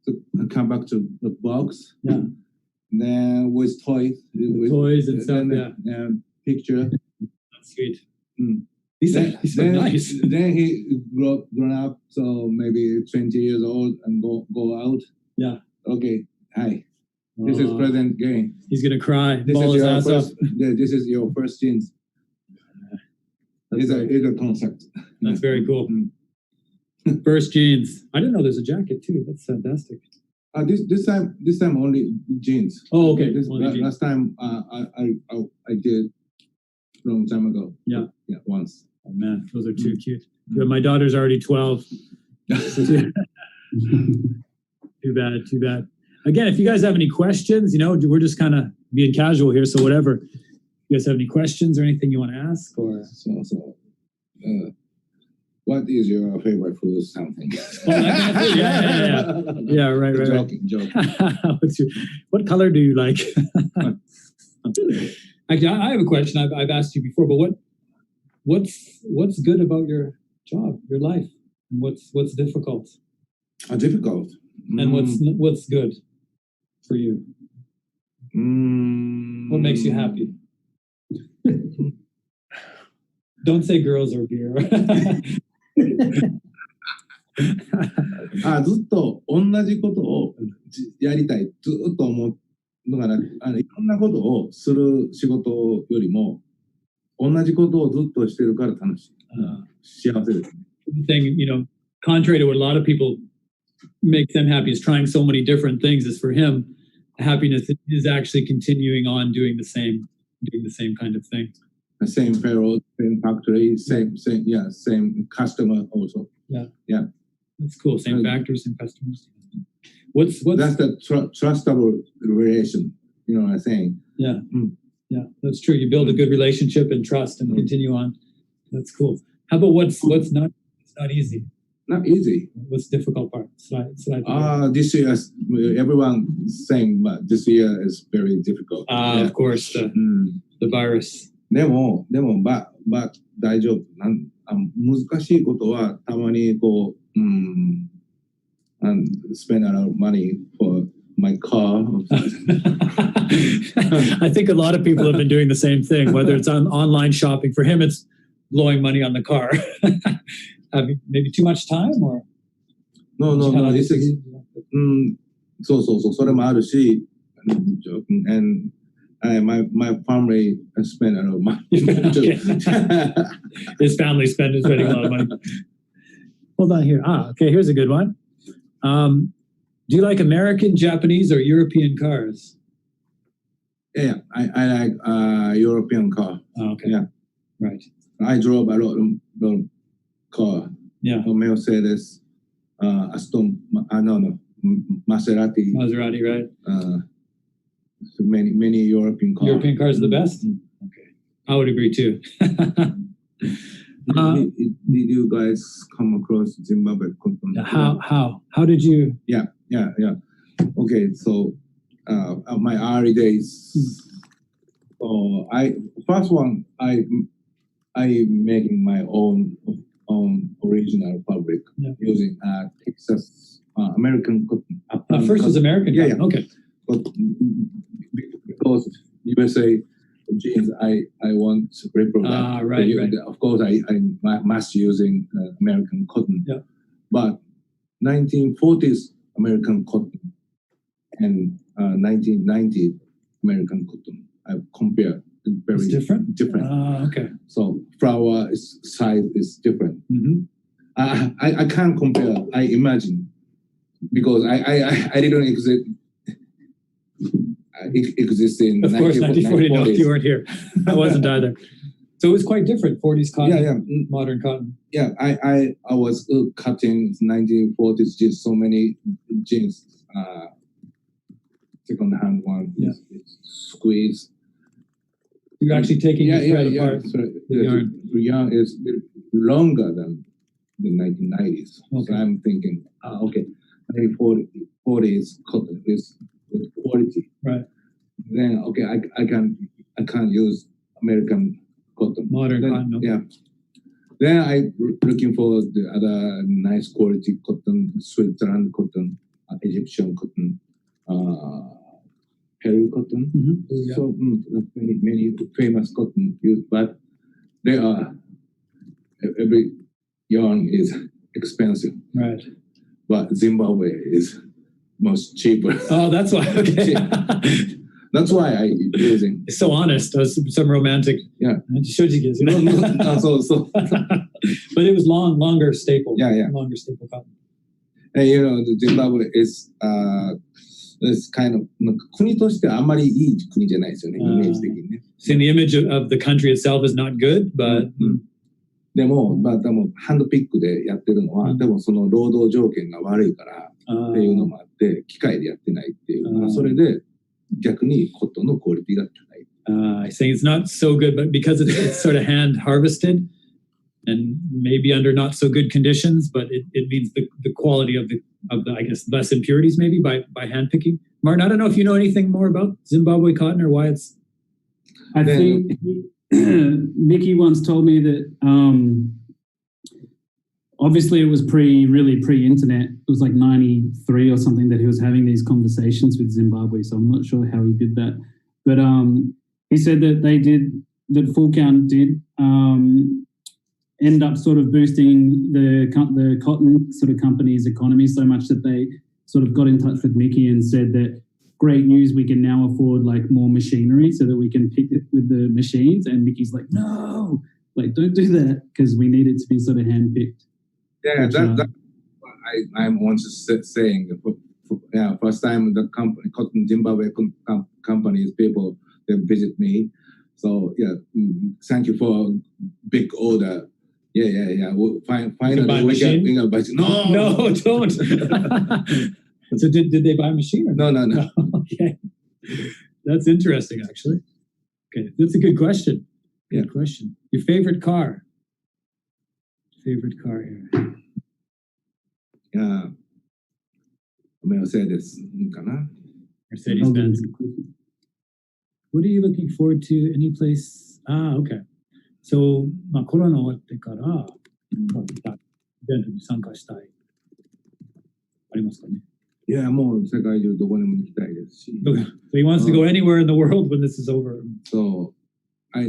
to come back to the box, then with toys, and stuff, picture. That's sweet. These are nice. Then he grown up, so maybe 20 years old and go out. Yeah. Okay. Hi. This is present game. He's gonna cry. This Ball is his your ass first. up. This is your first jeans. It's a concept. That's very cool. Mm. First jeans. I didn't know there's a jacket too. That's fantastic. This time only jeans. Oh, okay. This, Only jeans. last time I did long time ago. Yeah. Yeah, once. Oh man, those are too cute. But my daughter's already 12. Too bad. Again, if you guys have any questions, we're just kind of being casual here, so whatever. You guys have any questions or anything you want to ask? Or What is your favorite food? Something. Yeah, right. Joking. What color do you like? Actually, I have a question. I've asked you before, but what's good about your job, your life, and what's difficult? Difficult. And what's good for you? What makes you happy? Don't say girls or beer. ずっと同じことをやりたい。ずっと思うのがいろんなことをする仕事よりも同じことをずっとしてるから楽しい。幸せです。The thing, contrary to what a lot of people make them happy is trying so many different things. Is for him, happiness is actually continuing on doing the same kind of thing. The same payroll, same factory, same customer also. Yeah. That's cool. Same factories, same customers. What's that's the trustable relation? You know what I'm saying? Yeah. Yeah, that's true. You build a good relationship and trust and continue on. That's cool. How about what's not easy? Not easy. What's the difficult part? This year, everyone saying, but this year is very difficult. Of course, the virus. でも、大丈夫。難しいことはたまにspend a lot of money for my car. I think a lot of people have been doing the same thing, whether it's on online shopping. For him, it's blowing money on the car. Maybe too much time or? No. So それもあるし、and my family spend a lot of money. His family spending a lot of money. Hold on here. Okay, here's a good one. Do you like American, Japanese, or European cars? Yeah, I like European car. Oh, okay. Yeah. Right. I drove a lot of car. Yeah. Mercedes, Maserati. Maserati, right? So many European cars. European cars are the best? Okay. I would agree too. Did you guys come across Zimbabwe cotton? How did you? Yeah. Okay, so my early days. I making my own original fabric using Texas American cotton. First was American. Yeah. Okay. But because USA jeans, I want to reproduce. Right. Of course, I must using American cotton. Yeah. But 1940s American cotton and 1990 American cotton, I compare. Very different. Okay. So flower size is different. Mm-hmm. I can't compare. I imagine because I didn't exist in. Of course, 1940. No, you weren't here. I wasn't either. So it was quite different. 40s cotton. Yeah. Modern cotton. Yeah, I was cutting 1940s jeans. So many jeans. Second-hand one. Yeah. Squeeze. You're actually taking the thread apart. So the yarn is longer than the 1990s. Okay. So I'm thinking, okay, 1940s cotton is good quality. Right. Then okay, I can't use American cotton. Modern cotton. Okay. Yeah. Then I looking for the other nice quality cotton, Switzerland cotton, Egyptian cotton. Peru cotton. Mm-hmm. Yeah. So many famous cotton used, but they are every yarn is expensive. Right. But Zimbabwe is most cheaper. Oh, that's why. Okay. That's why I using. It's so honest. Some romantic. Yeah. Shojiges, you know. So. But it was longer staple. Yeah. Longer staple cotton. And the Zimbabwe is it's kind of 国としてはあんまりいい国じゃないですよね、イメージ的にね。So the image of the country itself is not good, but でもハンドピックでやってるのは、多分その労働条件が悪いからっていうのもあって、機械でやってないっていうのが、それで逆にコットンのクオリティが高い。I think it's not so good, but because it's sort of hand harvested and maybe under not so good conditions, but it means the quality of the I guess less impurities maybe by hand picking. Martin, I don't know if you know anything more about Zimbabwe cotton or why it's. I think Miki once told me that obviously it was pre-internet. It was like 93 or something that he was having these conversations with Zimbabwe. So I'm not sure how he did that, but he said that that Full Count did end up sort of boosting the cotton sort of company's economy so much that they sort of got in touch with Miki and said that great news, we can now afford like more machinery so that we can pick it with the machines. And Miki's like, no, like don't do that because we need it to be sort of hand picked. Yeah, that's what I'm once saying. First time the company, Cotton Zimbabwe companies people they visit me. So thank you for big order. Yeah. Finally, we get a budget. No, don't. So did they buy a machine? Or No. Okay, that's interesting, actually. Okay, that's a good question. Good question. Your favorite car? Favorite car here? Mercedes, Mercedes-Benz. What are you looking forward to? Any place? Okay. So, コロナ終わってから、イベントに参加したい。ありますかね? Yeah, もう世界中どこにも行きたいですし。So he wants to go anywhere in the world when this is over. そう。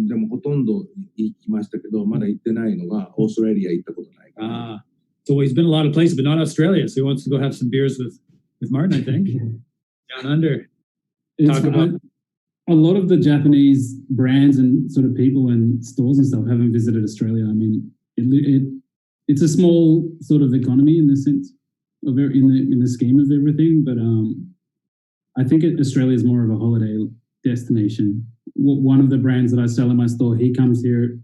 でもほとんど行きましたけど、まだ行ってないのがオーストラリア行ったことないから。So he's been a lot of places, but not Australia. So he wants to go have some beers with Martin, I think. Down under. Talk about. A lot of the Japanese brands and sort of people and stores and stuff haven't visited Australia. I mean, it's a small sort of economy in the sense of in the scheme of everything. But I think Australia is more of a holiday destination. One of the brands that I sell in my store, he comes here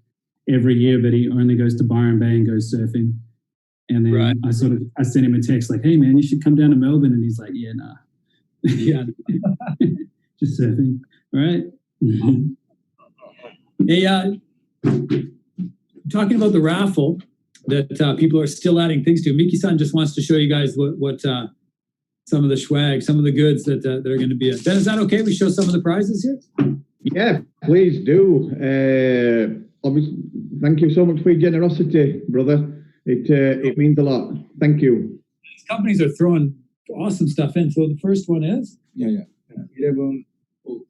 every year, but he only goes to Byron Bay and goes surfing. And then I sent him a text like, "Hey man, you should come down to Melbourne," and he's like, "Yeah, nah, yeah, just surfing." All right. Hey, talking about the raffle that people are still adding things to. Miki-san just wants to show you guys what some of the swag, some of the goods that are going to be. Ben, is that okay? We show some of the prizes here. Yeah, please do. Obviously, thank you so much for your generosity, brother. It means a lot. Thank you. These companies are throwing awesome stuff in. So the first one is 1101XX.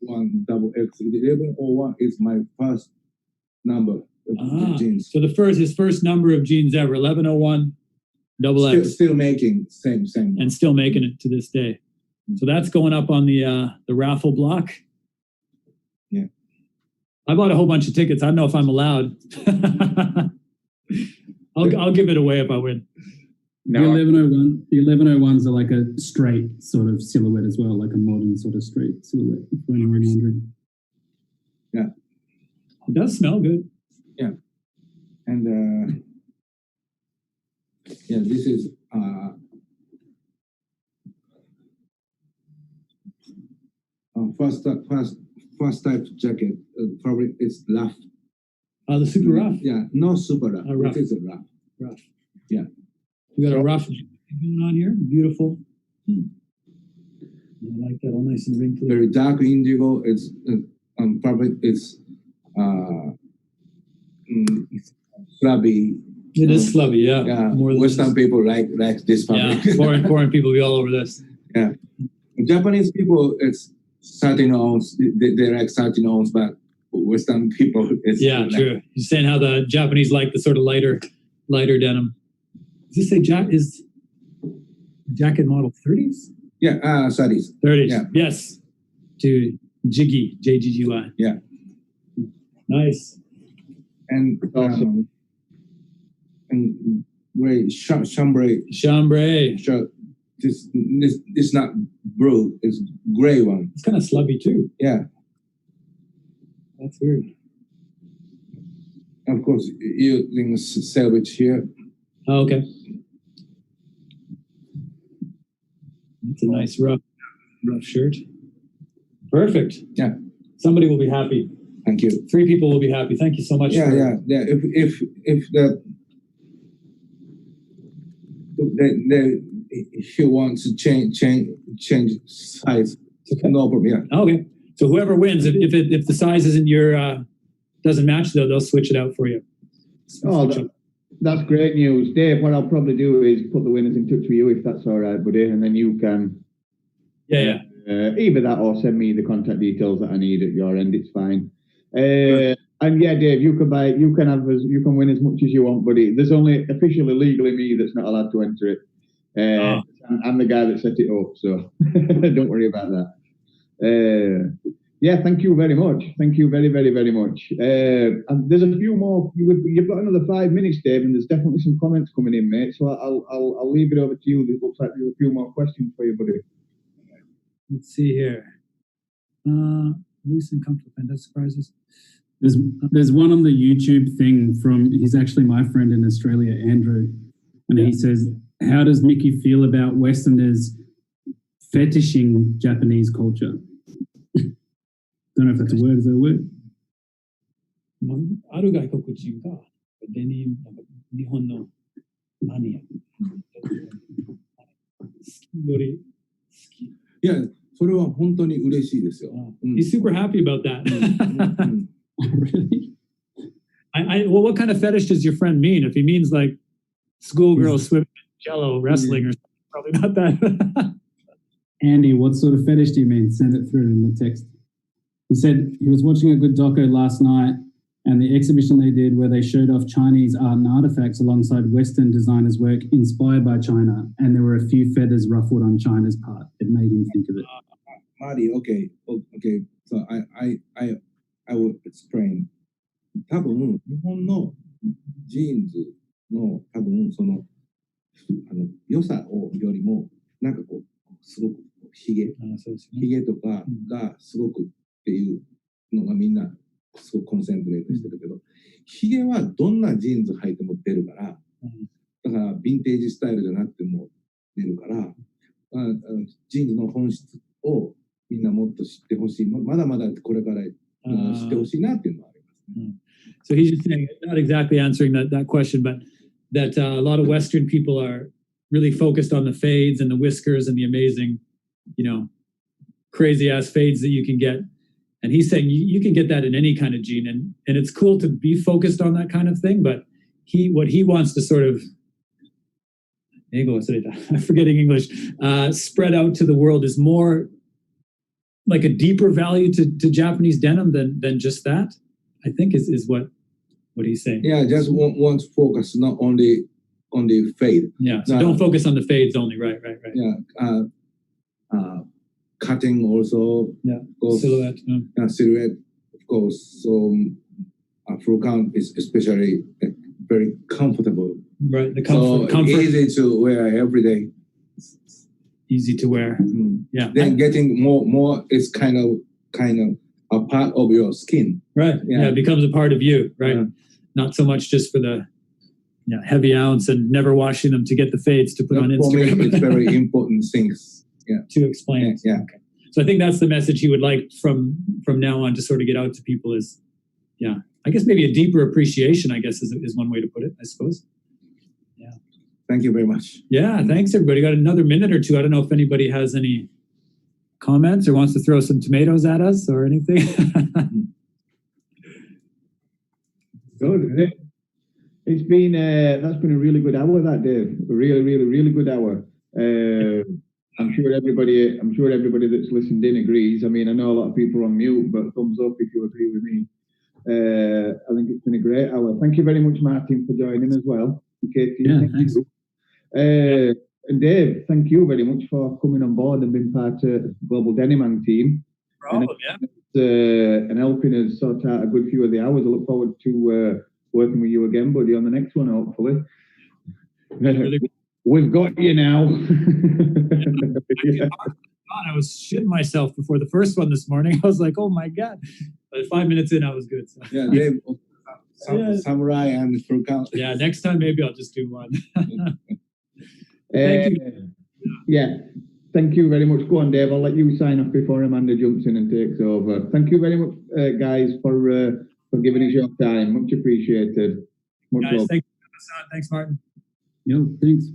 1101 is my first number of jeans. So his first number of jeans ever, 1101 XX. Still making same. And still making it to this day. So that's going up on the raffle block. Yeah. I bought a whole bunch of tickets. I don't know if I'm allowed. I'll give it away if I win. No. The 1101s are like a straight sort of silhouette as well, like a modern sort of straight silhouette for anyone wondering. Yeah. It does smell good. Yeah. And this is first type jacket. Probably it's rough. The super rough. Yeah, no super rough. Rough. It is a rough. Rough. Yeah. We got a rough going on here. Beautiful. I like that. All nice and wrinkly. Very dark indigo. It's probably it's flabby. It is slubby, yeah. Yeah. More Western people like this fabric. Yeah. Foreign people be all over this. Yeah. Japanese people, it's 13 ounce. They like 13 ounce, but Western people, it's true. You're saying how the Japanese like the sort of lighter denim. Does this say Jacket model 30s? Yeah, saris. 30s. Yeah. Yes. To Jiggy, JGGY. Yeah. Nice. And Awesome. and gray chambray Chambray. shirt. This not blue. It's gray one. It's kind of slubby too. Yeah. That's weird. Of course, using salvage here. Oh, okay. It's a nice rough shirt. Perfect. Yeah. Somebody will be happy. Thank you. 3 people will be happy. Thank you so much. Yeah. If he wants to change size, Okay. no problem. Yeah. Okay. So whoever wins, if the size isn't your doesn't match, they'll switch it out for you. Oh, that's great news. Dave, what I'll probably do is put the winners in touch with you, if that's all right, buddy, and then you can Yeah. either that or send me the contact details that I need at your end. It's fine. And yeah, Dave, you can win as much as you want, buddy. There's only officially legally me that's not allowed to enter it. I'm the guy that set it up, so don't worry about that. Yeah, thank you very much. Thank you very, very, very much. And there's a few more. You've got another 5 minutes, Dave, and there's definitely some comments coming in, mate. So I'll leave it over to you. It looks like there's a few more questions for you, buddy. Let's see here. Loose and comfortable fantastic surprises. There's one on the YouTube thing from, he's actually my friend in Australia, Andrew, and he says, how does Miki feel about Westerners fetishing Japanese culture? Don't know if that's a word. Is that a word? ある外国人がデニム、日本のマニア。好きより好き。いや、それは本当に嬉しいですよ。He's super happy about that. Really? Well, what kind of fetish does your friend mean? If he means like schoolgirl swimming, jello, wrestling, or something, probably not that. Andy, what sort of fetish do you mean? Send it through in the text. He said he was watching a good doco last night, and the exhibition they did where they showed off Chinese art and artifacts alongside Western designers' work inspired by China, and there were a few feathers ruffled on China's part. It made him think of it. Marty, okay. So I will explain. 多分日本のジーンズの多分その良さをよりもなんかこうすごくヒゲとかがすごくっていうのがみんなすごくコンセントレートしてるけど、ヒゲはどんなジーンズ履いても出るから、だからヴィンテージスタイルじゃなくても出るから、ジーンズの本質をみんなもっと知ってほしい。まだまだこれから知ってほしいなっていうのはありますね。So he's just saying, not exactly answering that question, but that a lot of Western people are really focused on the fades and the whiskers and the amazing, crazy ass fades that you can get. And he's saying you can get that in any kind of jean, and it's cool to be focused on that kind of thing. But what he wants to sort of, I'm forgetting English, spread out to the world is more like a deeper value to Japanese denim than just that. I think is what he's saying. Yeah, just want to focus not only on the fade. Yeah, so don't focus on the fades only. Right. Yeah, cutting also. Yeah, goes, silhouette. Silhouette, of course. So Afro count is especially very comfortable. Right, the comfort. Easy to wear every day. Easy to wear. Yeah. Then getting more is kind of a part of your skin. Right. Yeah, it becomes a part of you. Right. Yeah. Not so much just for the heavy ounce and never washing them to get the fades to put on Instagram. For me, it's very important things. Yeah. To explain. Yeah. Okay. So I think that's the message he would like from now on to sort of get out to people is, I guess maybe a deeper appreciation, I guess is one way to put it, I suppose. Yeah. Thank you very much. Yeah. Thanks, everybody. Got another minute or two. I don't know if anybody has any comments or wants to throw some tomatoes at us or anything. Good. It's been that's been a really good hour, that Dave. A really, really, really good hour. I'm sure everybody that's listened in agrees. I mean, I know a lot of people are on mute, but thumbs up if you agree with me. I think it's been a great hour. Thank you very much, Martin, for joining as well. Katie, yeah, thanks. And Dave, thank you very much for coming on board and being part of the Global Denim team. Problem, and helping us sort out a good few of the hours. I look forward to working with you again, buddy, on the next one, hopefully. We've got you now. Yeah. I was shitting myself before the first one this morning. I was like, oh my God. But 5 minutes in, I was good. So. Yeah, Dave, samurai and full count. Yeah, next time maybe I'll just do one. Thank you. Yeah, thank you very much. Go on, Dave. I'll let you sign off before Amanda jumps in and takes over. Thank you very much, guys, for giving us your time. Much appreciated. Much guys, love. thanks, Martin. Yo, thanks.